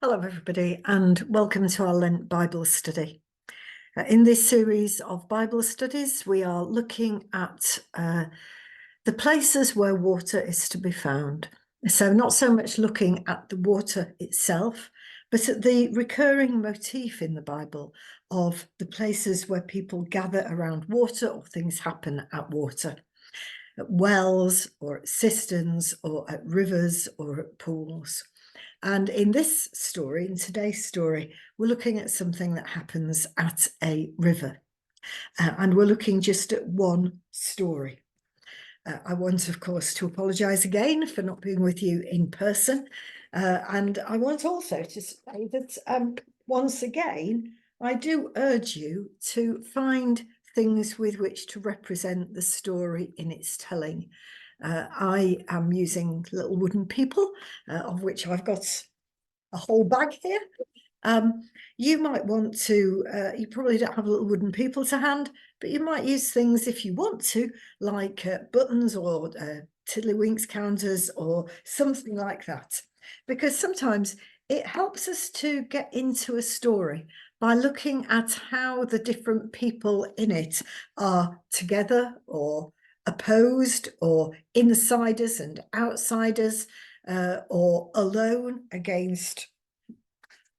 Hello everybody and welcome to our Lent Bible study. In this series of Bible studies we are looking at the places where water is to be found. So not so much looking at the water itself, but at the recurring motif in the Bible of the places where people gather around water or things happen at water. At wells or at cisterns or at rivers or at pools. And in this story, in today's story, we're looking at something that happens at a river. And we're looking just at one story. I want, of course, to apologise again for not being with you in person. And I want also to say that once again, I do urge you to find things with which to represent the story in its telling. I am using little wooden people, of which I've got a whole bag here. You might want to, you probably don't have little wooden people to hand, but you might use things if you want to, like buttons or tiddlywinks counters or something like that. Because sometimes it helps us to get into a story by looking at how the different people in it are together or opposed or insiders and outsiders, or alone against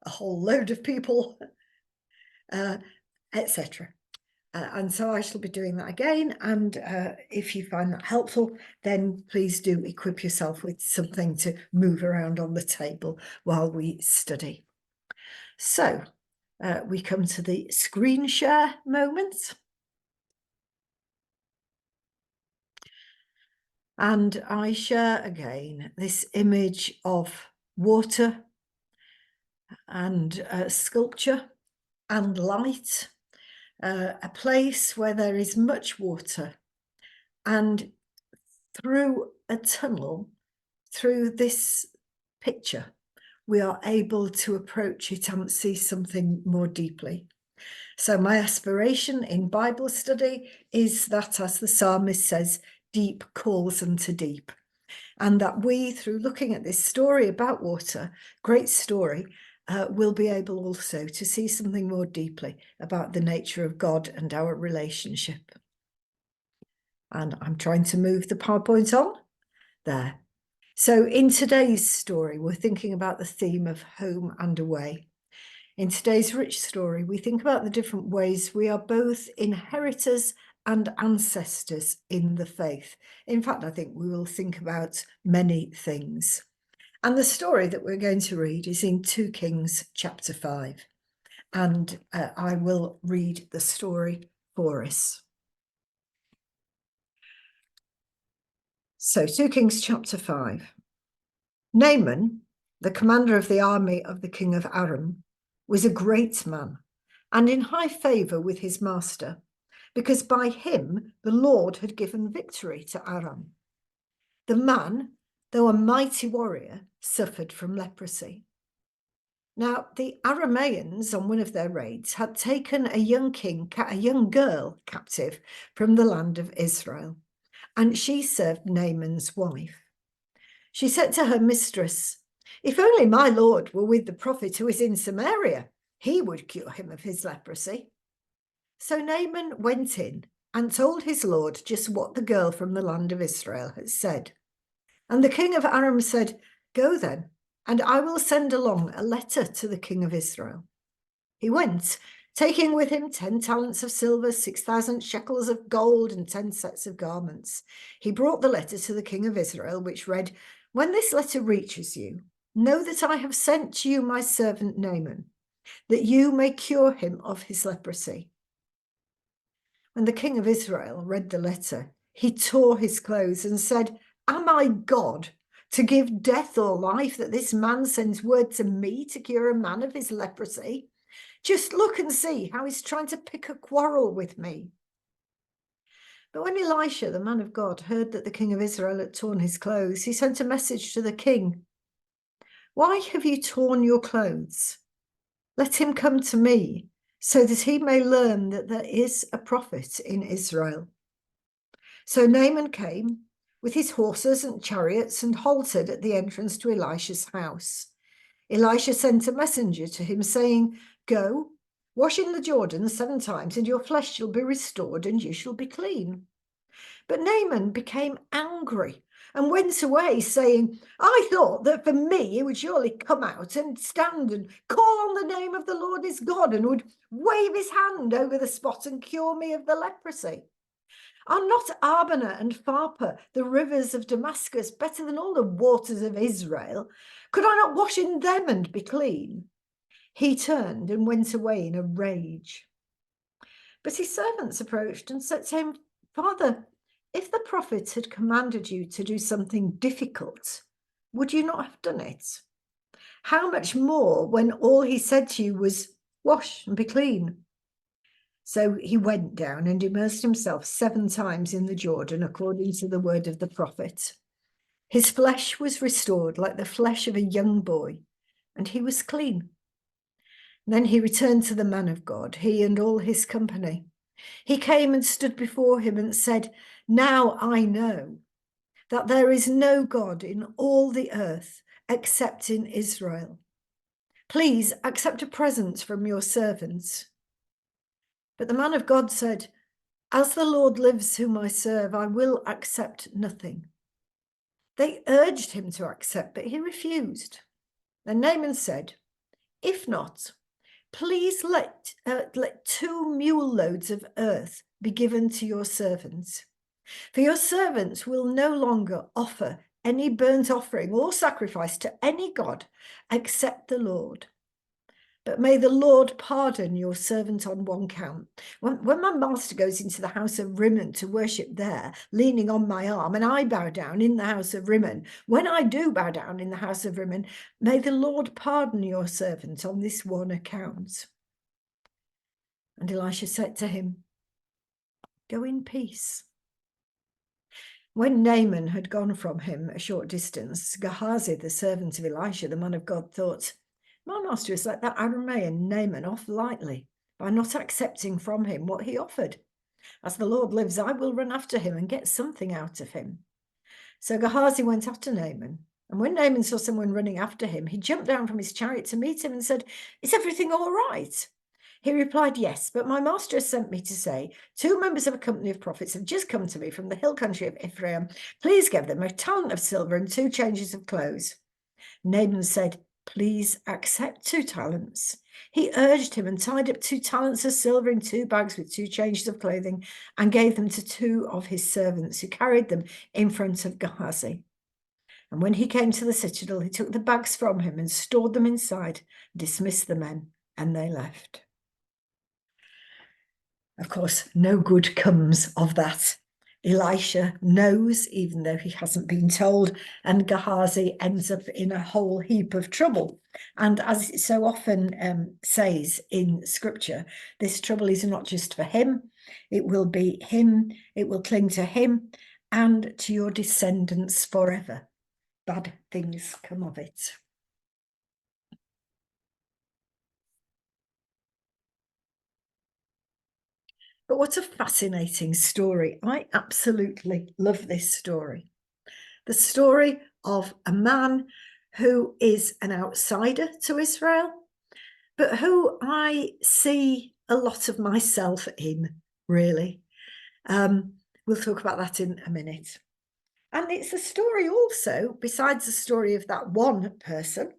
a whole load of people, etc. And so I shall be doing that again. And if you find that helpful, then please do equip yourself with something to move around on the table while we study. So we come to the screen share moment. And I share again this image of water and sculpture and light, a place where there is much water, and through a tunnel, through this picture, we are able to approach it and see something more deeply. So my aspiration in Bible study is that, as the psalmist says, deep calls unto deep. And that we, through looking at this story about water, great story, will be able also to see something more deeply about the nature of God and our relationship. And I'm trying to move the PowerPoint on there. So in today's story, we're thinking about the theme of home and away. In today's rich story, we think about the different ways we are both inheritors and ancestors in the faith. In fact, I think we will think about many things. And the story that we're going to read is in 2 Kings chapter 5. And I will read the story for us. So 2 Kings chapter 5. Naaman, the commander of the army of the king of Aram, was a great man and in high favour with his master, because by him the Lord had given victory to Aram. The man, though a mighty warrior, suffered from leprosy. Now, the Arameans, on one of their raids, had taken a young girl captive from the land of Israel, and she served Naaman's wife. She said to her mistress, "If only my lord were with the prophet who is in Samaria, he would cure him of his leprosy." So Naaman went in and told his lord just what the girl from the land of Israel had said. And the king of Aram said, "Go then, and I will send along a letter to the king of Israel." He went, taking with him 10 talents of silver, 6,000 shekels of gold, and 10 sets of garments. He brought the letter to the king of Israel, which read, "When this letter reaches you, know that I have sent to you my servant Naaman, that you may cure him of his leprosy." When the king of Israel read the letter, he tore his clothes and said, "Am I God to give death or life that this man sends word to me to cure a man of his leprosy? Just look and see how he's trying to pick a quarrel with me." But when Elisha, the man of God, heard that the king of Israel had torn his clothes, he sent a message to the king. "Why have you torn your clothes? Let him come to me, so that he may learn that there is a prophet in Israel." So Naaman came with his horses and chariots and halted at the entrance to Elisha's house. Elisha sent a messenger to him saying, "Go, wash in the Jordan 7 times, and your flesh shall be restored, and you shall be clean." But Naaman became angry and went away, saying, "I thought that for me he would surely come out and stand and call on the name of the Lord his God, and would wave his hand over the spot and cure me of the leprosy. Are not Abana and Pharpar, the rivers of Damascus, better than all the waters of Israel? Could I not wash in them and be clean?" He turned and went away in a rage. But his servants approached and said to him, "Father, if the prophet had commanded you to do something difficult, would you not have done it? How much more when all he said to you was, 'Wash and be clean'?" So he went down and immersed himself 7 times in the Jordan, according to the word of the prophet. His flesh was restored like the flesh of a young boy, and he was clean. Then he returned to the man of God, he and all his company. He came and stood before him and said, "Now I know that there is no God in all the earth except in Israel. Please accept a present from your servants." But the man of God said, "As the Lord lives whom I serve, I will accept nothing." They urged him to accept, but he refused. Then Naaman said, "If not, please let 2 mule loads of earth be given to your servants. For your servants will no longer offer any burnt offering or sacrifice to any god except the Lord. But may the Lord pardon your servant on one count. When my master goes into the house of Rimmon to worship there, leaning on my arm, and I bow down in the house of Rimmon, when I do bow down in the house of Rimmon, may the Lord pardon your servant on this one account." And Elisha said to him, "Go in peace." When Naaman had gone from him a short distance, Gehazi, the servant of Elisha, the man of God, thought, "My master has let that Aramean Naaman off lightly by not accepting from him what he offered. As the Lord lives, I will run after him and get something out of him." So Gehazi went after Naaman. And when Naaman saw someone running after him, he jumped down from his chariot to meet him and said, "Is everything all right?" He replied, "Yes, but my master has sent me to say, 2 members of a company of prophets have just come to me from the hill country of Ephraim. Please give them a talent of silver and 2 changes of clothes." Naaman said, "Please accept 2 talents. He urged him and tied up 2 talents of silver in 2 bags with 2 changes of clothing and gave them to 2 of his servants, who carried them in front of Gehazi. And when he came to the citadel, he took the bags from him and stored them inside, dismissed the men, and they left. Of course, no good comes of that. Elisha knows, even though he hasn't been told, and Gehazi ends up in a whole heap of trouble. And as it so often says in scripture, this trouble is not just for him, it will be him, it will cling to him and to your descendants forever. Bad things come of it. But what a fascinating story. I absolutely love this story. The story of a man who is an outsider to Israel, but who I see a lot of myself in, really. We'll talk about that in a minute. And it's a story also, besides the story of that one person,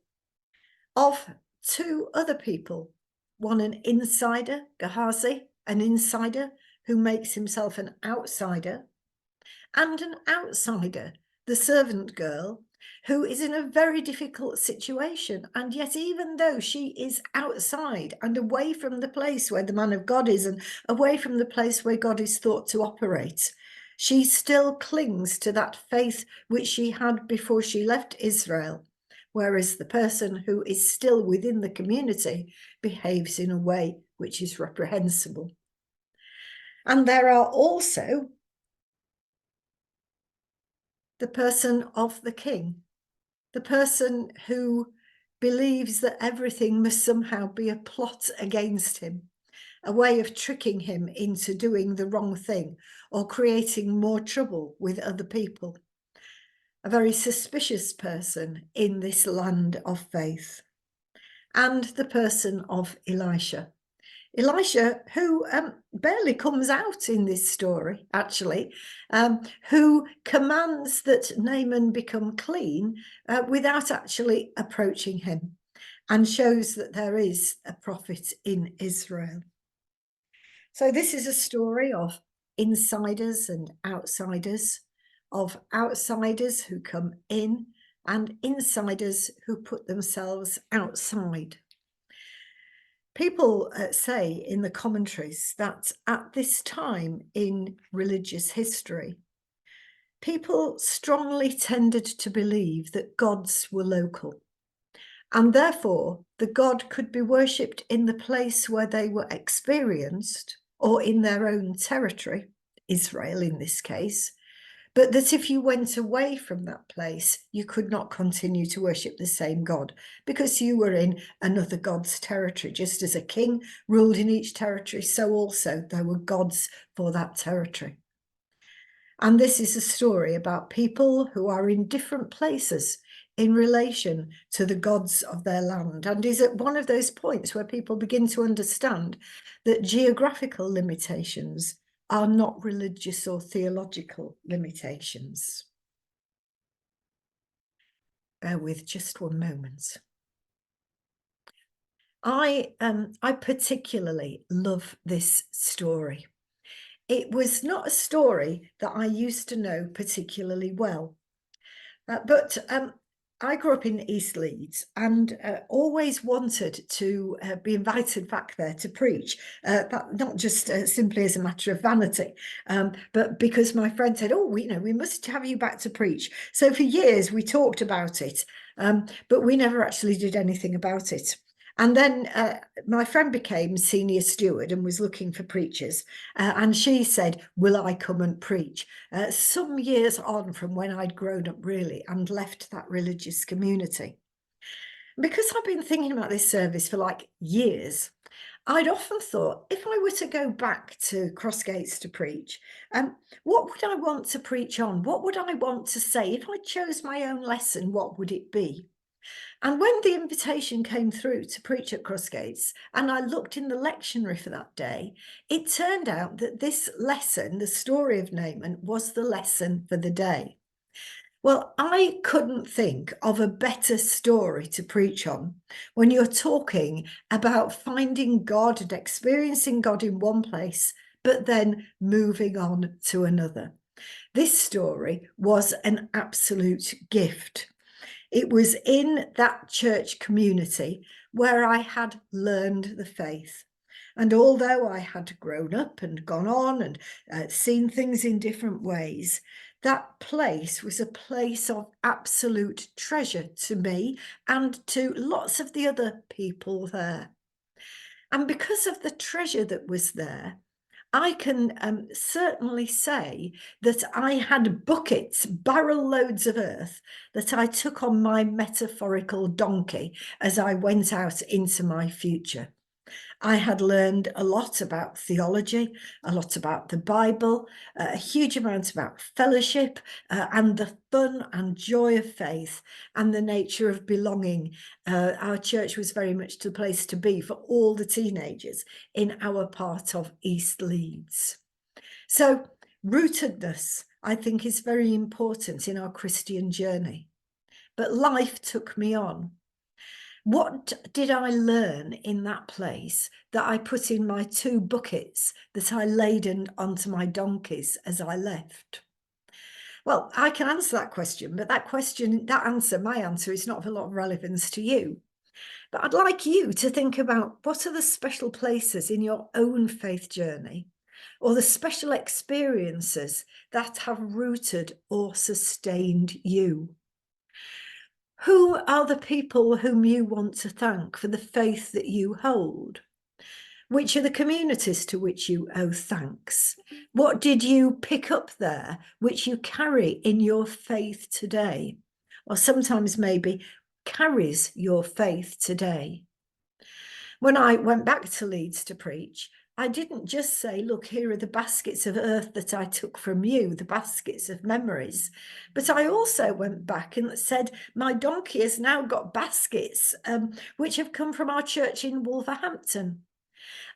of 2 other people. One, an insider, Gehazi, an insider who makes himself an outsider, and an outsider, the servant girl, who is in a very difficult situation. And yet, even though she is outside and away from the place where the man of God is, and away from the place where God is thought to operate, she still clings to that faith which she had before she left Israel, whereas the person who is still within the community behaves in a way which is reprehensible. And there are also the person of the king, the person who believes that everything must somehow be a plot against him, a way of tricking him into doing the wrong thing or creating more trouble with other people. A very suspicious person in this land of faith. and the person of Elisha. Elisha, who barely comes out in this story, actually, who commands that Naaman become clean without actually approaching him, and shows that there is a prophet in Israel. So this is a story of insiders and outsiders, of outsiders who come in and insiders who put themselves outside. People say in the commentaries that at this time in religious history, people strongly tended to believe that gods were local, and therefore the god could be worshipped in the place where they were experienced, or in their own territory, Israel in this case, but that if you went away from that place, you could not continue to worship the same God because you were in another God's territory. Just as a king ruled in each territory, so also there were gods for that territory. And this is a story about people who are in different places in relation to the gods of their land, and is at one of those points where people begin to understand that geographical limitations are not religious or theological limitations. Bear with just one moment. I particularly love this story. It was not a story that I used to know particularly well, but I grew up in East Leeds and always wanted to be invited back there to preach, not just simply as a matter of vanity, but because my friend said, oh, we must have you back to preach. So for years we talked about it, but we never actually did anything about it. And then my friend became senior steward and was looking for preachers. And she said, will I come and preach? Some years on from when I'd grown up really and left that religious community. Because I've been thinking about this service for like years, I'd often thought, if I were to go back to Crossgates to preach, what would I want to preach on? What would I want to say? If I chose my own lesson, what would it be? And when the invitation came through to preach at Crossgates, and I looked in the lectionary for that day, it turned out that this lesson, the story of Naaman, was the lesson for the day. Well, I couldn't think of a better story to preach on when you're talking about finding God and experiencing God in one place, but then moving on to another. This story was an absolute gift. It was in that church community where I had learned the faith. And although I had grown up and gone on and seen things in different ways, that place was a place of absolute treasure to me and to lots of the other people there. And because of the treasure that was there, I can certainly say that I had buckets, barrel loads of earth that I took on my metaphorical donkey as I went out into my future. I had learned a lot about theology, a lot about the Bible, a huge amount about fellowship and the fun and joy of faith and the nature of belonging. Our church was very much the place to be for all the teenagers in our part of East Leeds. So rootedness, I think, is very important in our Christian journey. But life took me on. What did I learn in that place that I put in my 2 buckets that I laden onto my donkeys as I left? Well, I can answer that question, but my answer is not of a lot of relevance to you. But I'd like you to think about what are the special places in your own faith journey, or the special experiences that have rooted or sustained you. Who are the people whom you want to thank for the faith that you hold? Which are the communities to which you owe thanks? What did you pick up there which you carry in your faith today? Or sometimes maybe carries your faith today? When I went back to Leeds to preach, I didn't just say, look, here are the baskets of earth that I took from you, the baskets of memories. But I also went back and said, my donkey has now got baskets, which have come from our church in Wolverhampton.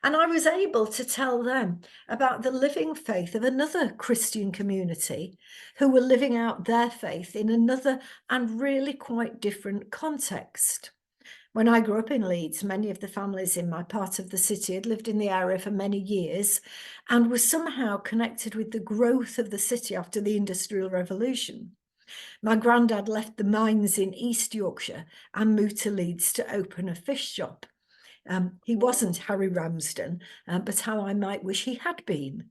And I was able to tell them about the living faith of another Christian community who were living out their faith in another and really quite different context. When I grew up in Leeds, many of the families in my part of the city had lived in the area for many years and were somehow connected with the growth of the city after the Industrial Revolution. My granddad left the mines in East Yorkshire and moved to Leeds to open a fish shop. He wasn't Harry Ramsden, but how I might wish he had been.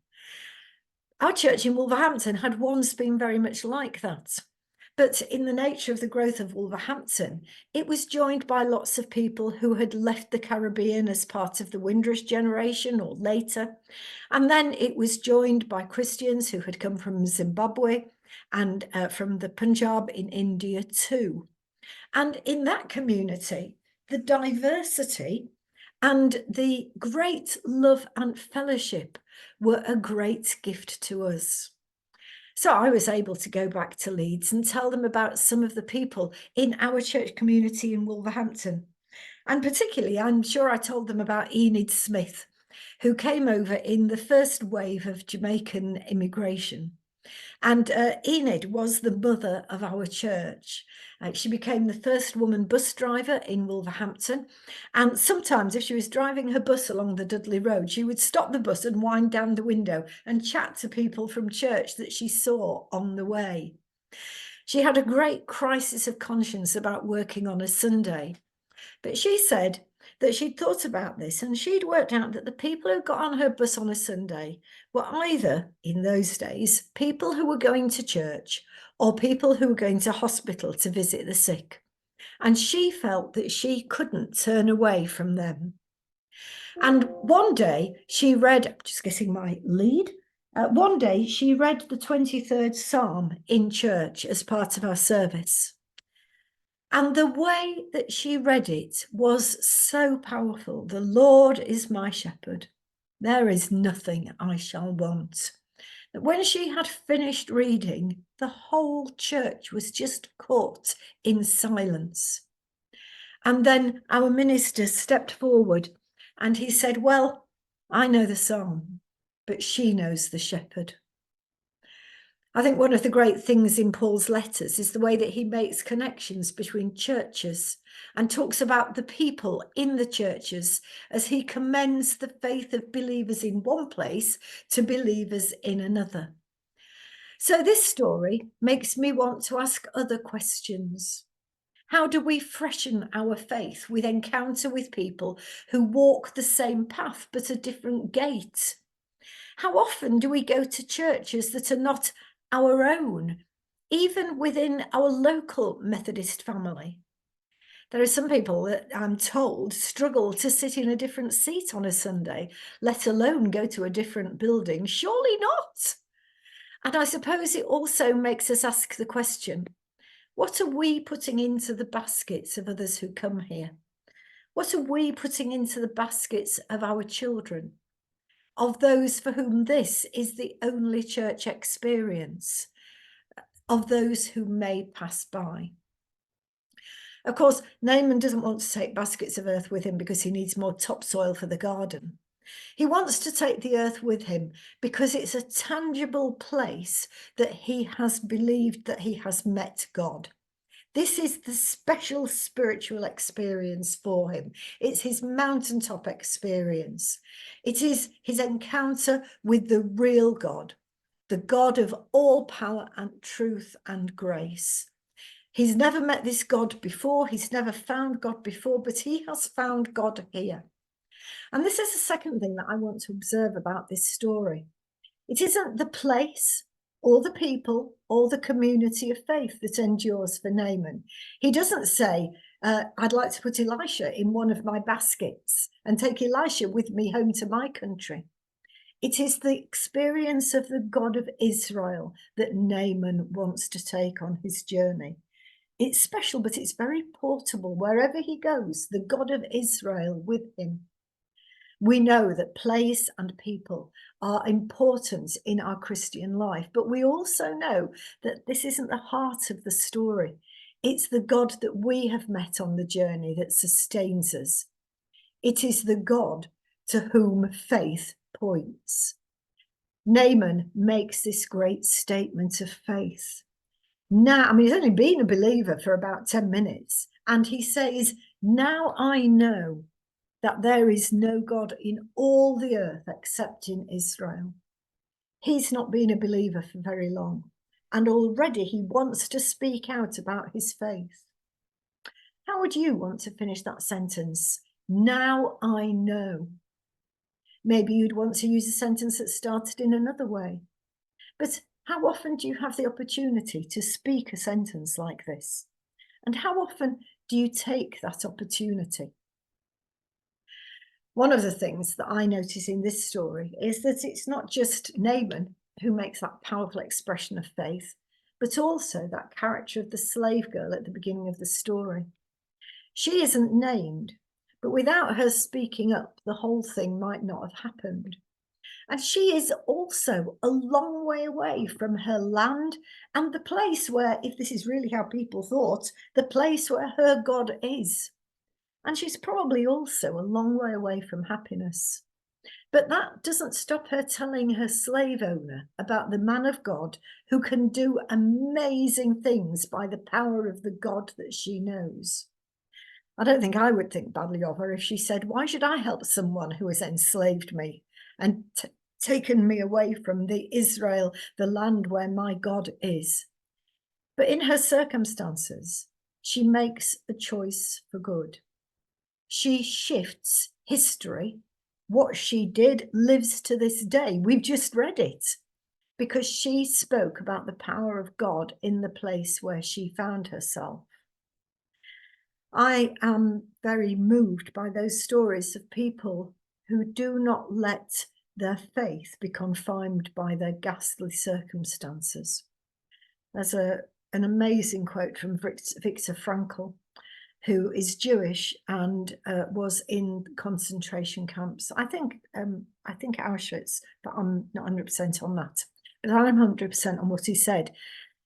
Our church in Wolverhampton had once been very much like that. But in the nature of the growth of Wolverhampton, it was joined by lots of people who had left the Caribbean as part of the Windrush generation or later. And then it was joined by Christians who had come from Zimbabwe and from the Punjab in India too. And in that community, the diversity and the great love and fellowship were a great gift to us. So I was able to go back to Leeds and tell them about some of the people in our church community in Wolverhampton. And particularly, I'm sure I told them about Enid Smith, who came over in the first wave of Jamaican immigration. And Enid was the mother of our church. She became the first woman bus driver in Wolverhampton. And sometimes if she was driving her bus along the Dudley Road, she would stop the bus and wind down the window and chat to people from church that she saw on the way. She had a great crisis of conscience about working on a Sunday. But she said that she'd thought about this and she'd worked out that the people who got on her bus on a Sunday were either, in those days, people who were going to church or people who were going to hospital to visit the sick. And she felt that she couldn't turn away from them. And one day she read, I'm just getting my lead. One day she read the 23rd Psalm in church as part of our service. And the way that she read it was so powerful. The Lord is my shepherd. There is nothing I shall want. That when she had finished reading, the whole church was just caught in silence. And then our minister stepped forward and he said, well, I know the psalm, but she knows the shepherd. I think one of the great things in Paul's letters is the way that he makes connections between churches and talks about the people in the churches as he commends the faith of believers in one place to believers in another. So this story makes me want to ask other questions. How do we freshen our faith with encounter with people who walk the same path but a different gate? How often do we go to churches that are not our own, even within our local Methodist family? There are some people that I'm told struggle to sit in a different seat on a Sunday, let alone go to a different building. Surely not. And I suppose it also makes us ask the question, what are we putting into the baskets of others who come here? What are we putting into the baskets of our children? Of those for whom this is the only church experience, of those who may pass by. Of course, Naaman doesn't want to take baskets of earth with him because he needs more topsoil for the garden. He wants to take the earth with him because it's a tangible place that he has believed that he has met God. This is the special spiritual experience for him. It's his mountaintop experience. It is his encounter with the real God, the God of all power and truth and grace. He's never met this God before. He's never found God before, but he has found God here. And this is the second thing that I want to observe about this story. It isn't the place or the people or the community of faith that endures for Naaman. He doesn't say, I'd like to put Elisha in one of my baskets and take Elisha with me home to my country. It is the experience of the God of Israel that Naaman wants to take on his journey. It's special, but it's very portable. Wherever he goes, the God of Israel with him. We know that place and people are important in our Christian life, but we also know that this isn't the heart of the story. It's the God that we have met on the journey that sustains us. It is the God to whom faith points. Naaman makes this great statement of faith. Now, he's only been a believer for about 10 minutes, and he says, now I know that there is no God in all the earth except in Israel. He's not been a believer for very long, and already he wants to speak out about his faith. How would you want to finish that sentence? Now I know. Maybe you'd want to use a sentence that started in another way. But how often do you have the opportunity to speak a sentence like this? And how often do you take that opportunity? One of the things that I notice in this story is that it's not just Naaman who makes that powerful expression of faith, but also that character of the slave girl at the beginning of the story. She isn't named, but without her speaking up, the whole thing might not have happened. And she is also a long way away from her land and the place where, if this is really how people thought, the place where her God is. And she's probably also a long way away from happiness. But that doesn't stop her telling her slave owner about the man of God who can do amazing things by the power of the God that she knows. I don't think I would think badly of her if she said, why should I help someone who has enslaved me and taken me away from the Israel, the land where my God is? But in her circumstances, she makes a choice for good. She shifts history. What she did lives to this day. We've just read it because she spoke about the power of God in the place where she found herself. I am very moved by those stories of people who do not let their faith be confined by their ghastly circumstances. There's an amazing quote from Viktor Frankl, who is Jewish and was in concentration camps. I think Auschwitz, but I'm not 100% on that. But I'm 100% on what he said.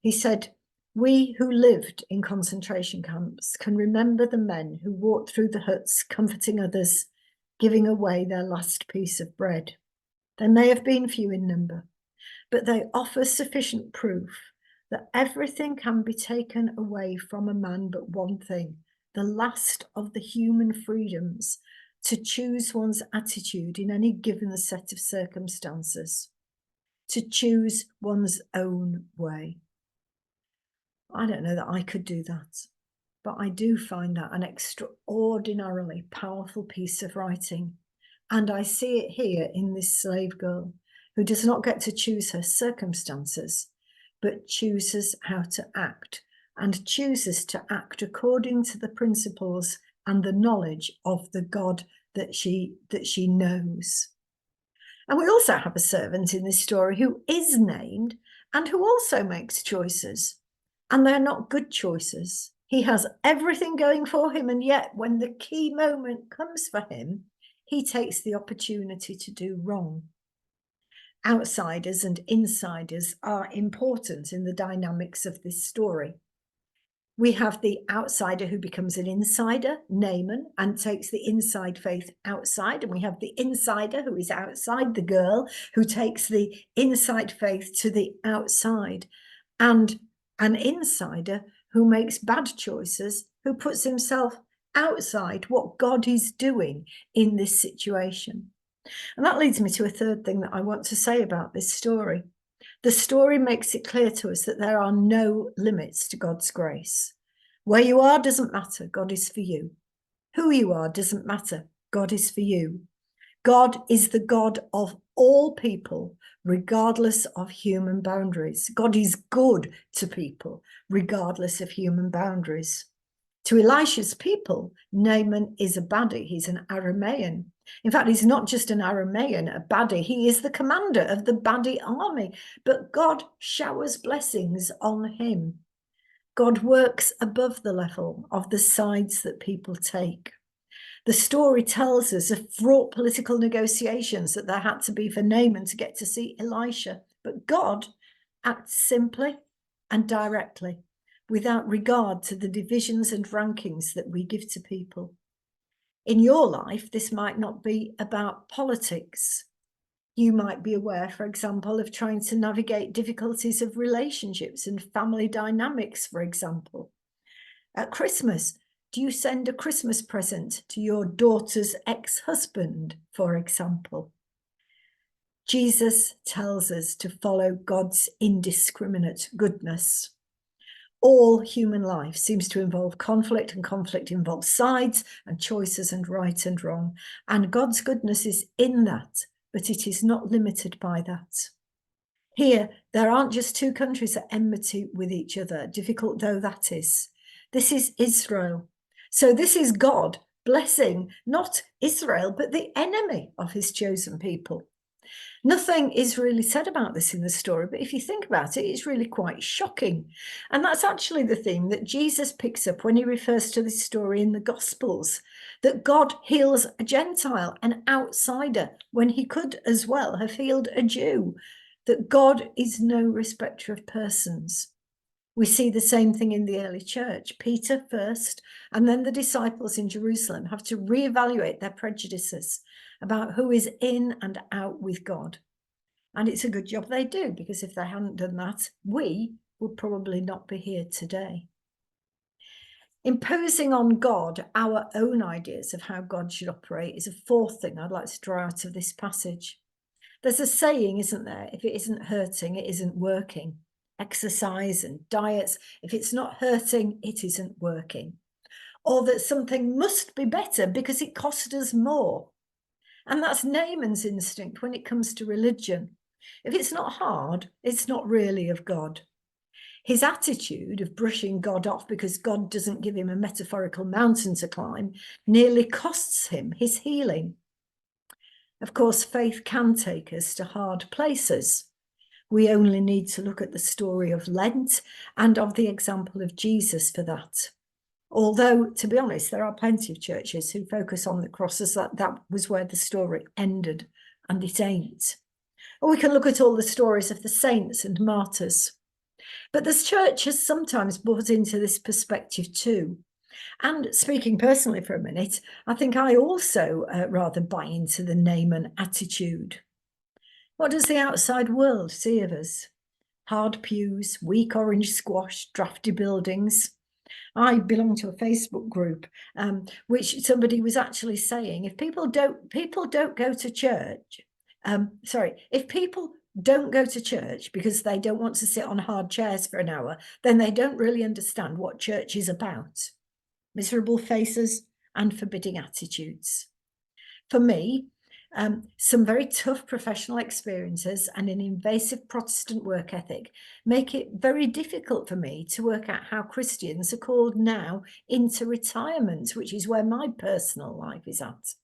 He said, we who lived in concentration camps can remember the men who walked through the huts, comforting others, giving away their last piece of bread. They may have been few in number, but they offer sufficient proof that everything can be taken away from a man but one thing, the last of the human freedoms, to choose one's attitude in any given set of circumstances, to choose one's own way. I don't know that I could do that, but I do find that an extraordinarily powerful piece of writing. And I see it here in this slave girl who does not get to choose her circumstances, but chooses how to act, and chooses to act according to the principles and the knowledge of the God that she knows. And we also have a servant in this story who is named and who also makes choices, and they're not good choices. He has everything going for him, and yet when the key moment comes for him, he takes the opportunity to do wrong. Outsiders and insiders are important in the dynamics of this story. We have the outsider who becomes an insider, Naaman, and takes the inside faith outside. And we have the insider who is outside, the girl, who takes the inside faith to the outside. And an insider who makes bad choices, who puts himself outside what God is doing in this situation. And that leads me to a third thing that I want to say about this story. The story makes it clear to us that there are no limits to God's grace. Where you are doesn't matter, God is for you. Who you are doesn't matter, God is for you. God is the God of all people, regardless of human boundaries. God is good to people, regardless of human boundaries. To Elisha's people, Naaman is a baddie. He's an Aramean. In fact, he's not just an Aramean, a baddie. He is the commander of the baddie army. But God showers blessings on him. God works above the level of the sides that people take. The story tells us of fraught political negotiations that there had to be for Naaman to get to see Elisha. But God acts simply and directly, without regard to the divisions and rankings that we give to people. In your life, this might not be about politics. You might be aware, for example, of trying to navigate difficulties of relationships and family dynamics, for example. At Christmas, do you send a Christmas present to your daughter's ex-husband, for example? Jesus tells us to follow God's indiscriminate goodness. All human life seems to involve conflict, and conflict involves sides and choices and right and wrong. And God's goodness is in that, but it is not limited by that. Here, there aren't just two countries at enmity with each other, difficult though that is. This is Israel. So this is God blessing not Israel, but the enemy of his chosen people. Nothing is really said about this in the story, but if you think about it, it's really quite shocking. And that's actually the theme that Jesus picks up when he refers to this story in the Gospels, that God heals a Gentile, an outsider, when he could as well have healed a Jew, that God is no respecter of persons. We see the same thing in the early church. Peter first, and then the disciples in Jerusalem have to reevaluate their prejudices about who is in and out with God. And it's a good job they do, because if they hadn't done that, we would probably not be here today. Imposing on God our own ideas of how God should operate is a fourth thing I'd like to draw out of this passage. There's a saying, isn't there? If it isn't hurting, it isn't working. Exercise and diets, if it's not hurting, it isn't working. Or that something must be better because it cost us more. And that's Naaman's instinct when it comes to religion. If it's not hard, it's not really of God. His attitude of brushing God off because God doesn't give him a metaphorical mountain to climb nearly costs him his healing. Of course, faith can take us to hard places. We only need to look at the story of Lent and of the example of Jesus for that. Although, to be honest, there are plenty of churches who focus on the cross as that was where the story ended, and it ain't. Or we can look at all the stories of the saints and martyrs. But the church has sometimes bought into this perspective too. And speaking personally for a minute, I think I also rather buy into the Naaman attitude. What does the outside world see of us? Hard pews, weak orange squash, drafty buildings. I belong to a Facebook group which somebody was actually saying, if people don't go to church, if people don't go to church because they don't want to sit on hard chairs for an hour, then they don't really understand what church is about. Miserable faces and forbidding attitudes. For me, some very tough professional experiences and an invasive Protestant work ethic make it very difficult for me to work out how Christians are called now into retirement, which is where my personal life is at.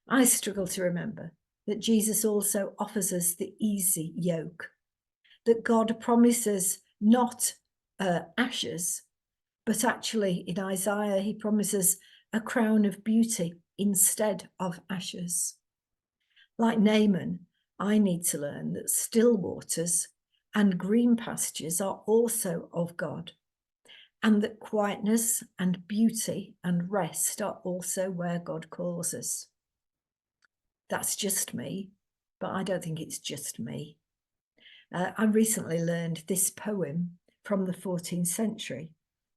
I struggle to remember that Jesus also offers us the easy yoke, that God promises not ashes, but actually in Isaiah, he promises a crown of beauty instead of ashes. Like Naaman, I need to learn that still waters and green pastures are also of God, and that quietness and beauty and rest are also where God calls us. That's just me, but I don't think it's just me. I recently learned this poem from the 14th century.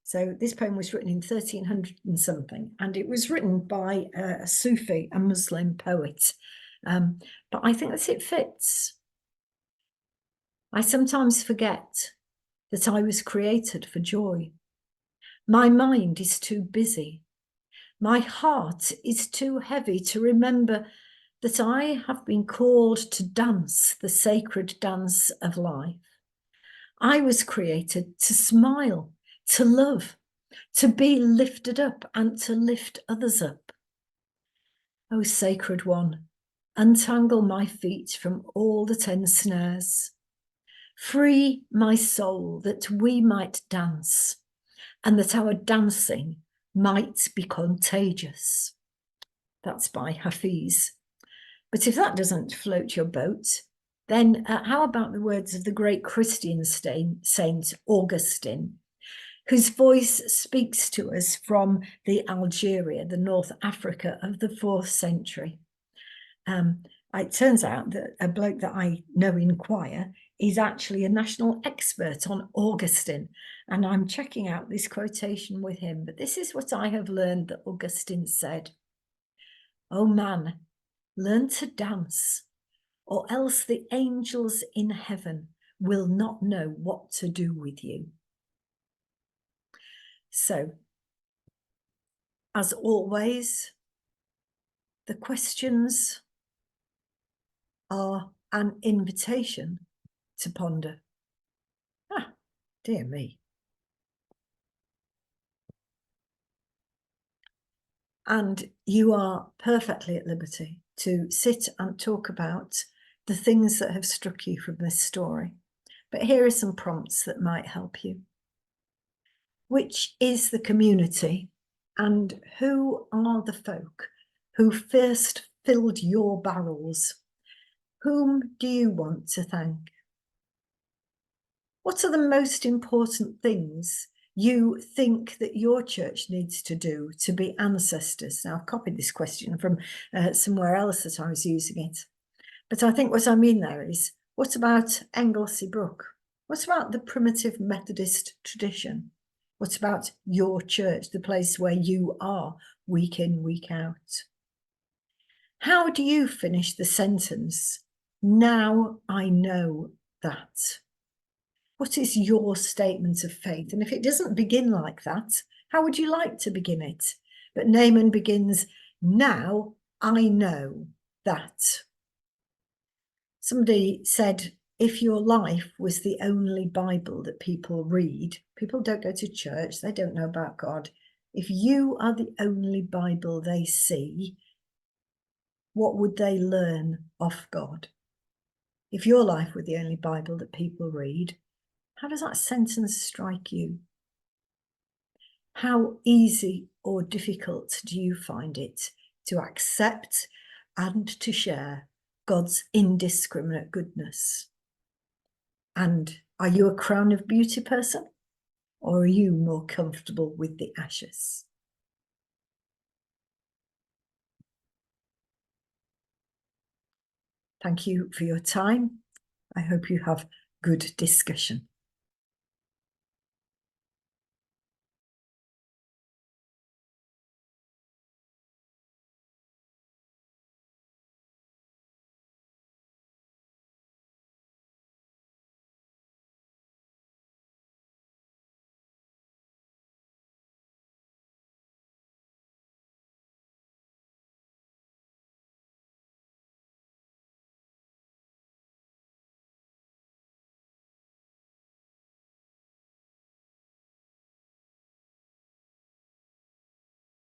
So this poem was written in 1300 and something, and it was written by a Sufi, a Muslim poet. But I think that it fits. I sometimes forget that I was created for joy. My mind is too busy. My heart is too heavy to remember that I have been called to dance the sacred dance of life. I was created to smile, to love, to be lifted up and to lift others up. O sacred one, untangle my feet from all the 10 snares. Free my soul that we might dance, and that our dancing might be contagious. That's by Hafiz. But if that doesn't float your boat, then how about the words of the great Christian saint Augustine, whose voice speaks to us from the Algeria, the North Africa of the 4th century. It turns out that a bloke that I know in choir is actually a national expert on Augustine, and I'm checking out this quotation with him. But this is what I have learned that Augustine said: "O man, learn to dance, or else the angels in heaven will not know what to do with you." So, as always, the questions are an invitation to ponder. Ah, dear me. And you are perfectly at liberty to sit and talk about the things that have struck you from this story. But here are some prompts that might help you. Which is the community, and who are the folk who first filled your barrels? Whom do you want to thank? What are the most important things you think that your church needs to do to be ancestors? Now, I've copied this question from somewhere else that I was using it. But I think what I mean there is, what about Englesea Brook? What about the primitive Methodist tradition? What about your church, the place where you are week in, week out? How do you finish the sentence, "Now I know that"? What is your statement of faith? And if it doesn't begin like that, how would you like to begin it? But Naaman begins, "Now I know that." Somebody said, if your life was the only Bible that people read, people don't go to church, they don't know about God. If you are the only Bible they see, what would they learn of God? If your life were the only Bible that people read, how does that sentence strike you? How easy or difficult do you find it to accept and to share God's indiscriminate goodness? And are you a crown of beauty person, or are you more comfortable with the ashes? Thank you for your time. I hope you have good discussion.